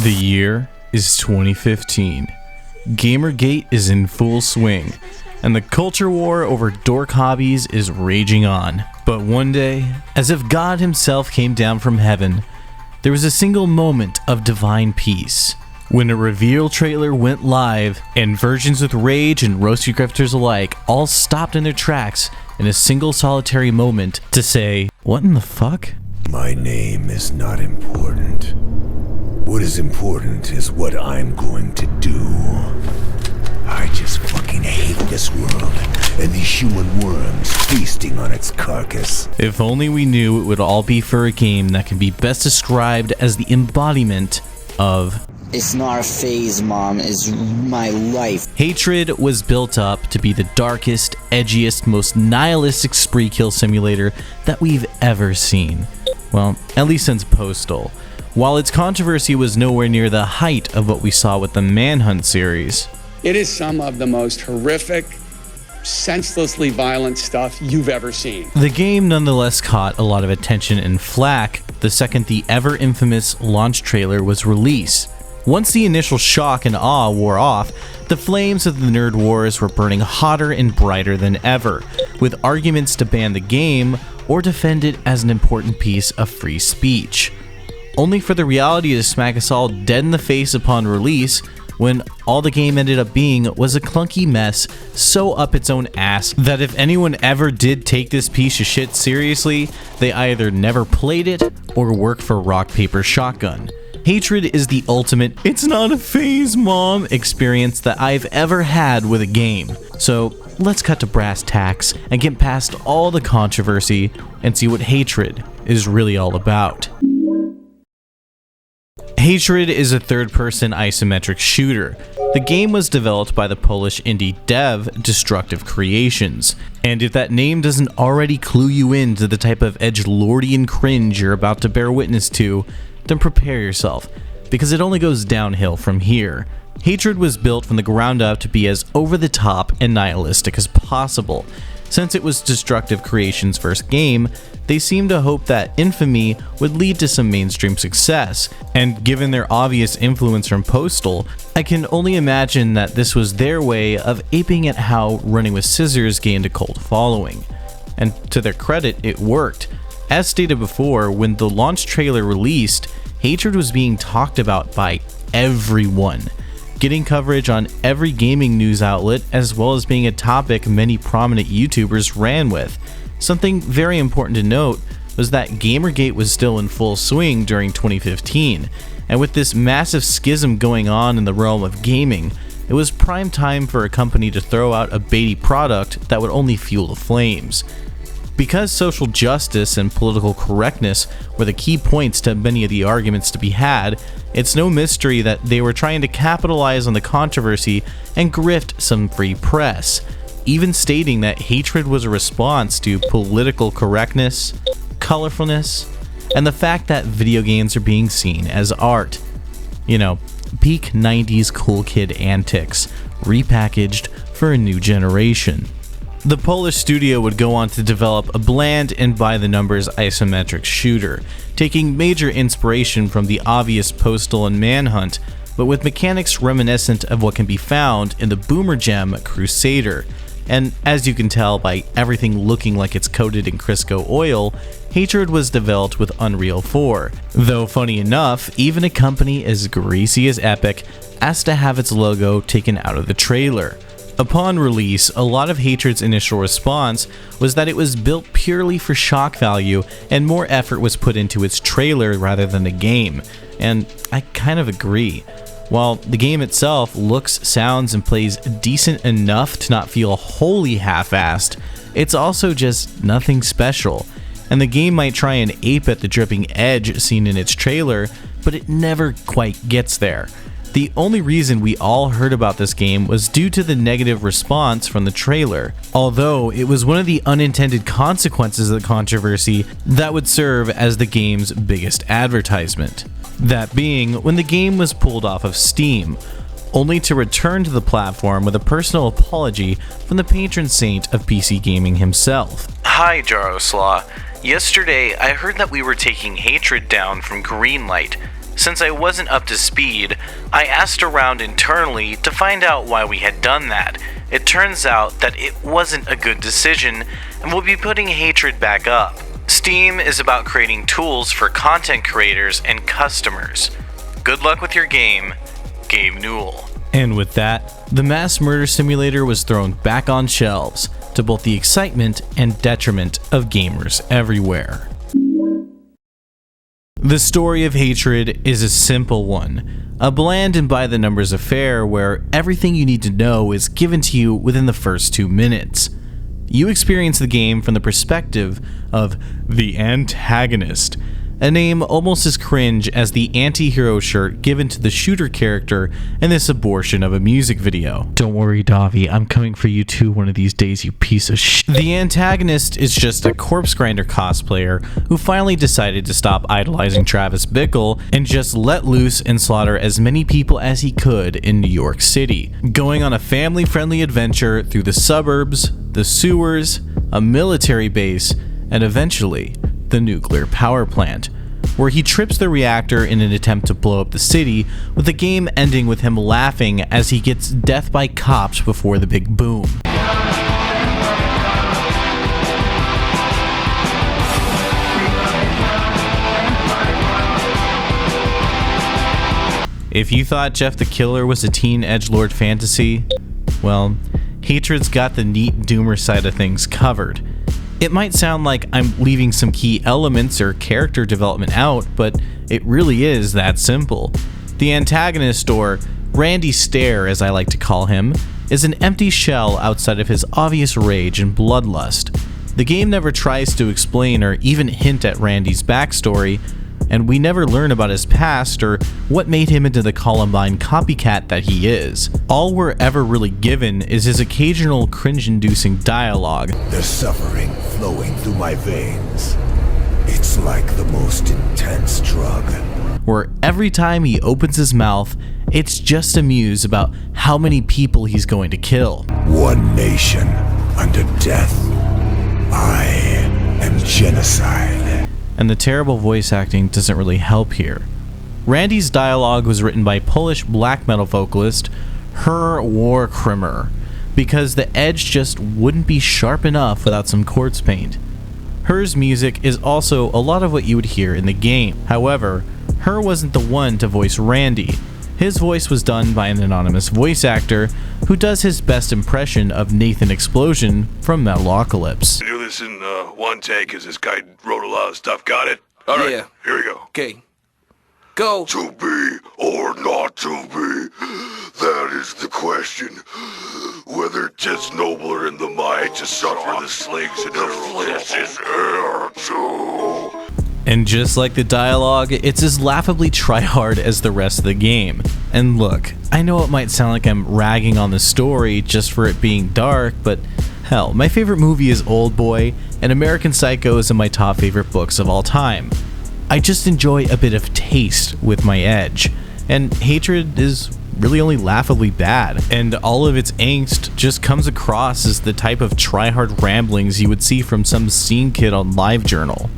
The year is 2015. Gamergate is in full swing, and the culture war over dork hobbies is raging on. But one day, as if God himself came down from heaven, there was a single moment of divine peace when a reveal trailer went live and virgins with rage and roasty grifters alike all stopped in their tracks in a single solitary moment to say, "What in the fuck?" My name is not important. What is important is what I'm going to do. I just fucking hate this world and these human worms feasting on its carcass. If only we knew it would all be for a game that can be best described as the embodiment of "It's not a phase, Mom, it's my life." Hatred was built up to be the darkest, edgiest, most nihilistic spree kill simulator that we've ever seen. Well, at least since Postal. While its controversy was nowhere near the height of what we saw with the Manhunt series. It is some of the most horrific, senselessly violent stuff you've ever seen. The game nonetheless caught a lot of attention and flack the second the ever infamous launch trailer was released. Once the initial shock and awe wore off, the flames of the nerd wars were burning hotter and brighter than ever, with arguments to ban the game or defend it as an important piece of free speech. Only for the reality to smack us all dead in the face upon release, when all the game ended up being was a clunky mess so up its own ass that if anyone ever did take this piece of shit seriously, they either never played it or worked for Rock Paper Shotgun. Hatred is the ultimate "it's not a phase, Mom" experience that I've ever had with a game. So let's cut to brass tacks and get past all the controversy and see what Hatred is really all about. Hatred is a third-person isometric shooter. The game was developed by the Polish indie dev Destructive Creations, and if that name doesn't already clue you in to the type of edgelordian cringe you're about to bear witness to, then prepare yourself, because it only goes downhill from here. Hatred was built from the ground up to be as over-the-top and nihilistic as possible. Since it was Destructive Creations' first game, they seemed to hope that infamy would lead to some mainstream success, and given their obvious influence from Postal, I can only imagine that this was their way of aping at how Running with Scissors gained a cult following. And to their credit, it worked. As stated before, when the launch trailer released, Hatred was being talked about by everyone, getting coverage on every gaming news outlet, as well as being a topic many prominent YouTubers ran with. Something very important to note was that Gamergate was still in full swing during 2015, and with this massive schism going on in the realm of gaming, it was prime time for a company to throw out a baity product that would only fuel the flames. Because social justice and political correctness were the key points to many of the arguments to be had, it's no mystery that they were trying to capitalize on the controversy and grift some free press, even stating that Hatred was a response to political correctness, colorfulness, and the fact that video games are being seen as art. You know, peak 90s cool kid antics, repackaged for a new generation. The Polish studio would go on to develop a bland and by-the-numbers isometric shooter, taking major inspiration from the obvious Postal and Manhunt, but with mechanics reminiscent of what can be found in the boomer gem Crusader. And as you can tell by everything looking like it's coated in Crisco oil, Hatred was developed with Unreal 4. Though funny enough, even a company as greasy as Epic asked to have its logo taken out of the trailer. Upon release, a lot of Hatred's initial response was that it was built purely for shock value and more effort was put into its trailer rather than the game, and I kind of agree. While the game itself looks, sounds, and plays decent enough to not feel wholly half-assed, it's also just nothing special, and the game might try and ape at the dripping edge seen in its trailer, but it never quite gets there. The only reason we all heard about this game was due to the negative response from the trailer, although it was one of the unintended consequences of the controversy that would serve as the game's biggest advertisement. That being when the game was pulled off of Steam, only to return to the platform with a personal apology from the patron saint of PC gaming himself. Hi Jaroslaw, yesterday I heard that we were taking Hatred down from Greenlight. Since I wasn't up to speed, I asked around internally to find out why we had done that. It turns out that it wasn't a good decision, and we'll be putting Hatred back up. Steam is about creating tools for content creators and customers. Good luck with your game, Gabe Newell. And with that, the mass murder simulator was thrown back on shelves, to both the excitement and detriment of gamers everywhere. The story of Hatred is a simple one, a bland and by the numbers affair where everything you need to know is given to you within the first 2 minutes. You experience the game from the perspective of the antagonist, a name almost as cringe as the anti-hero shirt given to the shooter character in this abortion of a music video. Don't worry, Davi, I'm coming for you too one of these days, you piece of shit. The antagonist is just a corpse grinder cosplayer who finally decided to stop idolizing Travis Bickle and just let loose and slaughter as many people as he could in New York City, going on a family-friendly adventure through the suburbs, the sewers, a military base, and eventually the nuclear power plant, where he trips the reactor in an attempt to blow up the city, with the game ending with him laughing as he gets death by cops before the big boom. If you thought Jeff the Killer was a teen edgelord fantasy, well, Hatred's got the neat doomer side of things covered. It might sound like I'm leaving some key elements or character development out, but it really is that simple. The antagonist, or Randy Stare as I like to call him, is an empty shell outside of his obvious rage and bloodlust. The game never tries to explain or even hint at Randy's backstory, and we never learn about his past or what made him into the Columbine copycat that he is. All we're ever really given is his occasional cringe-inducing dialogue. There's suffering flowing through my veins. It's like the most intense drug. Where every time he opens his mouth, it's just a muse about how many people he's going to kill. One nation under death. I am genocide. And the terrible voice acting doesn't really help here. Randy's dialogue was written by Polish black metal vocalist Her Warkrimmer, because the edge just wouldn't be sharp enough without some corpse paint. Her's music is also a lot of what you would hear in the game. However, Her wasn't the one to voice Randy. His voice was done by an anonymous voice actor who does his best impression of Nathan Explosion from Metalocalypse. Do this in one take because this guy wrote a lot of stuff. Got it? All right, Yeah. here we go. Okay. Go. To be or not to be, that is the question. Whether 'tis nobler in the mind to suffer the slings and the flesh is air too. And just like the dialogue, it's as laughably try-hard as the rest of the game. And look, I know it might sound like I'm ragging on the story just for it being dark, but hell, my favorite movie is Oldboy, and American Psycho is in my top favorite books of all time. I just enjoy a bit of taste with my edge, and Hatred is really only laughably bad, and all of its angst just comes across as the type of try-hard ramblings you would see from some scene kid on LiveJournal.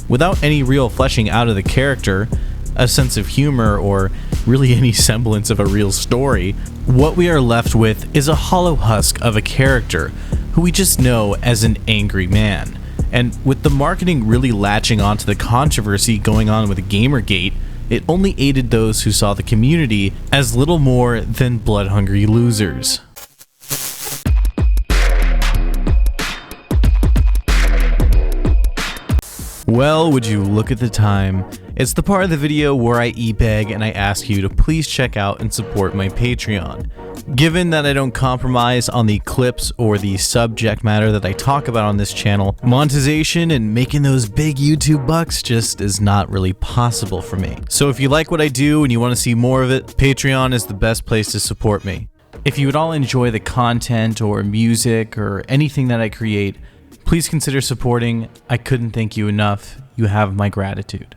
Without any real fleshing out of the character, a sense of humor, or really any semblance of a real story, what we are left with is a hollow husk of a character who we just know as an angry man. And with the marketing really latching onto the controversy going on with Gamergate, it only aided those who saw the community as little more than blood-hungry losers. Well, would you look at the time? It's the part of the video where I e-beg and I ask you to please check out and support my Patreon. Given that I don't compromise on the clips or the subject matter that I talk about on this channel, monetization and making those big YouTube bucks just is not really possible for me. So if you like what I do and you want to see more of it, Patreon is the best place to support me. If you would all enjoy the content or music or anything that I create, please consider supporting. I couldn't thank you enough. You have my gratitude.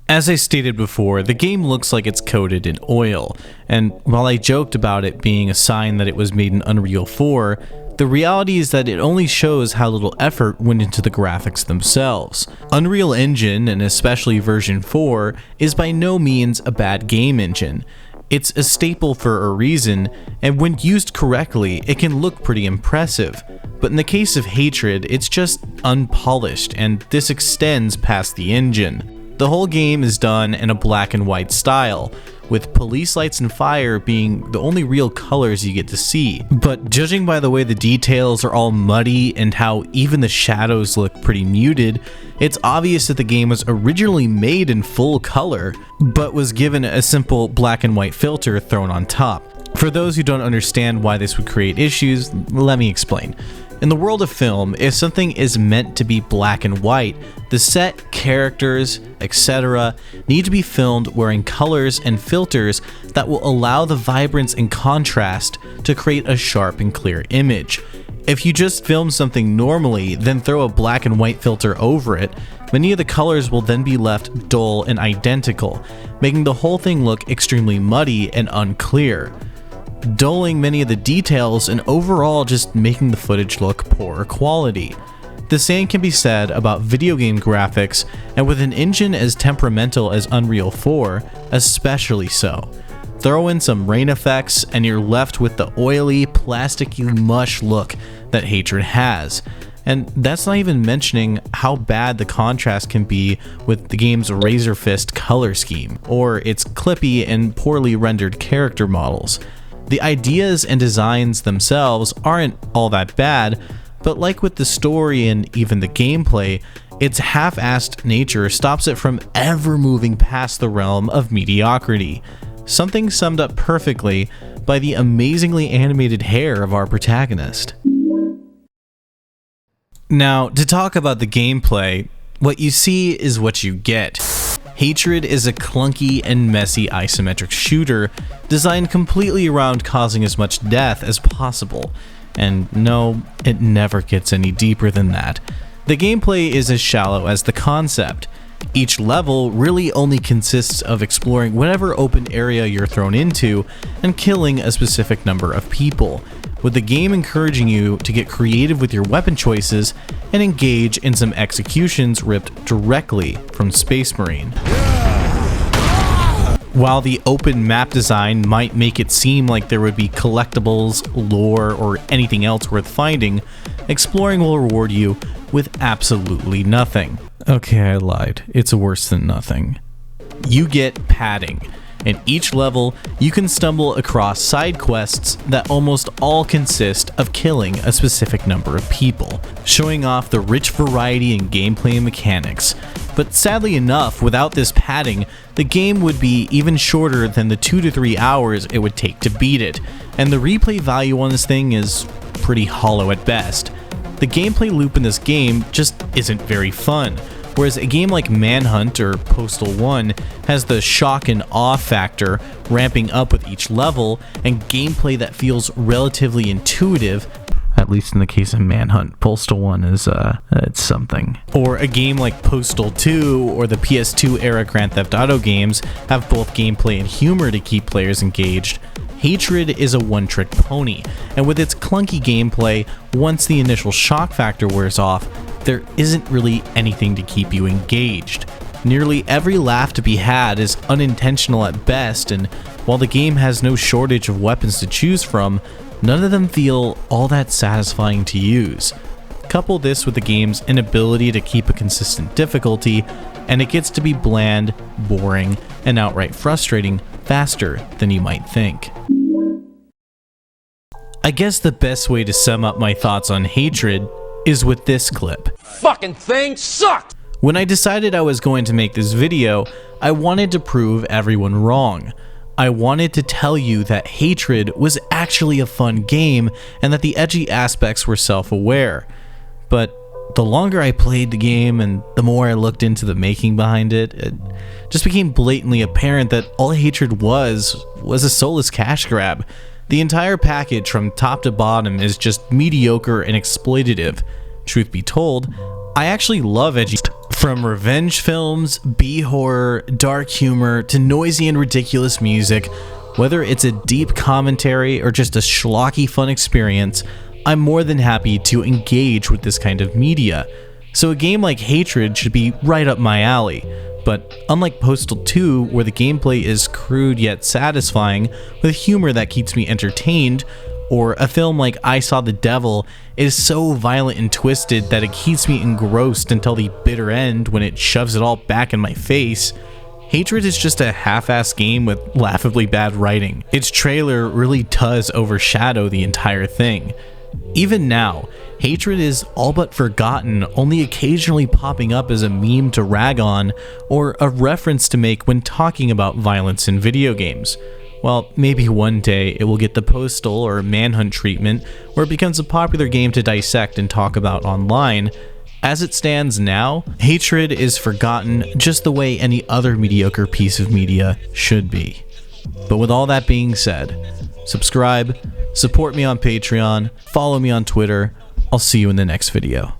As I stated before, the game looks like it's coated in oil, and while I joked about it being a sign that it was made in Unreal 4, The reality is that it only shows how little effort went into the graphics themselves. Unreal Engine, and especially version 4, is by no means a bad game engine. It's a staple for a reason, and when used correctly, it can look pretty impressive. But in the case of Hatred, it's just unpolished, and this extends past the engine. The whole game is done in a black and white style, with police lights and fire being the only real colors you get to see. But judging by the way the details are all muddy and how even the shadows look pretty muted, it's obvious that the game was originally made in full color, but was given a simple black and white filter thrown on top. For those who don't understand why this would create issues, let me explain. In the world of film, if something is meant to be black and white, the set, characters, etc. need to be filmed wearing colors and filters that will allow the vibrance and contrast to create a sharp and clear image. If you just film something normally, then throw a black and white filter over it, many of the colors will then be left dull and identical, making the whole thing look extremely muddy and unclear, dulling many of the details and overall just making the footage look poorer quality. The same can be said about video game graphics, and with an engine as temperamental as Unreal 4, especially so. Throw in some rain effects and you're left with the oily, plasticky mush look that Hatred has. And that's not even mentioning how bad the contrast can be with the game's razor fist color scheme, or its clippy and poorly rendered character models. The ideas and designs themselves aren't all that bad, but like with the story and even the gameplay, its half-assed nature stops it from ever moving past the realm of mediocrity. Something summed up perfectly by the amazingly animated hair of our protagonist. Now, to talk about the gameplay, what you see is what you get. Hatred is a clunky and messy isometric shooter designed completely around causing as much death as possible. And no, it never gets any deeper than that. The gameplay is as shallow as the concept. Each level really only consists of exploring whatever open area you're thrown into and killing a specific number of people, with the game encouraging you to get creative with your weapon choices and engage in some executions ripped directly from Space Marine. While the open map design might make it seem like there would be collectibles, lore, or anything else worth finding, exploring will reward you with absolutely nothing. Okay, I lied. It's worse than nothing. You get padding. In each level, you can stumble across side quests that almost all consist of killing a specific number of people, showing off the rich variety in gameplay and mechanics. But sadly enough, without this padding, the game would be even shorter than the 2 to 3 hours it would take to beat it, and the replay value on this thing is pretty hollow at best. The gameplay loop in this game just isn't very fun. Whereas a game like Manhunt or Postal 1 has the shock and awe factor ramping up with each level and gameplay that feels relatively intuitive, at least in the case of Manhunt. Postal 1 is, it's something. Or a game like Postal 2 or the PS2 era Grand Theft Auto games have both gameplay and humor to keep players engaged. Hatred is a one-trick pony, and with its clunky gameplay, once the initial shock factor wears off, there isn't really anything to keep you engaged. Nearly every laugh to be had is unintentional at best, and while the game has no shortage of weapons to choose from, none of them feel all that satisfying to use. Couple this with the game's inability to keep a consistent difficulty, and it gets to be bland, boring, and outright frustrating faster than you might think. I guess the best way to sum up my thoughts on Hatred is with this clip. Fucking thing sucked! When I decided I was going to make this video, I wanted to prove everyone wrong. I wanted to tell you that Hatred was actually a fun game and that the edgy aspects were self-aware. But the longer I played the game and the more I looked into the making behind it, it just became blatantly apparent that all Hatred was a soulless cash grab. The entire package from top to bottom is just mediocre and exploitative. Truth be told, I actually love edgy stuff. From revenge films, B-horror, dark humor, to noisy and ridiculous music, whether it's a deep commentary or just a schlocky fun experience, I'm more than happy to engage with this kind of media, so a game like Hatred should be right up my alley. But unlike Postal 2, where the gameplay is crude yet satisfying, with humor that keeps me entertained, or a film like I Saw the Devil is so violent and twisted that it keeps me engrossed until the bitter end when it shoves it all back in my face, Hatred is just a half-assed game with laughably bad writing. Its trailer really does overshadow the entire thing. Even now, Hatred is all but forgotten, only occasionally popping up as a meme to rag on or a reference to make when talking about violence in video games. Well, maybe one day it will get the Postal or Manhunt treatment where it becomes a popular game to dissect and talk about online. As it stands now, Hatred is forgotten just the way any other mediocre piece of media should be. But with all that being said, subscribe, support me on Patreon, follow me on Twitter. I'll see you in the next video.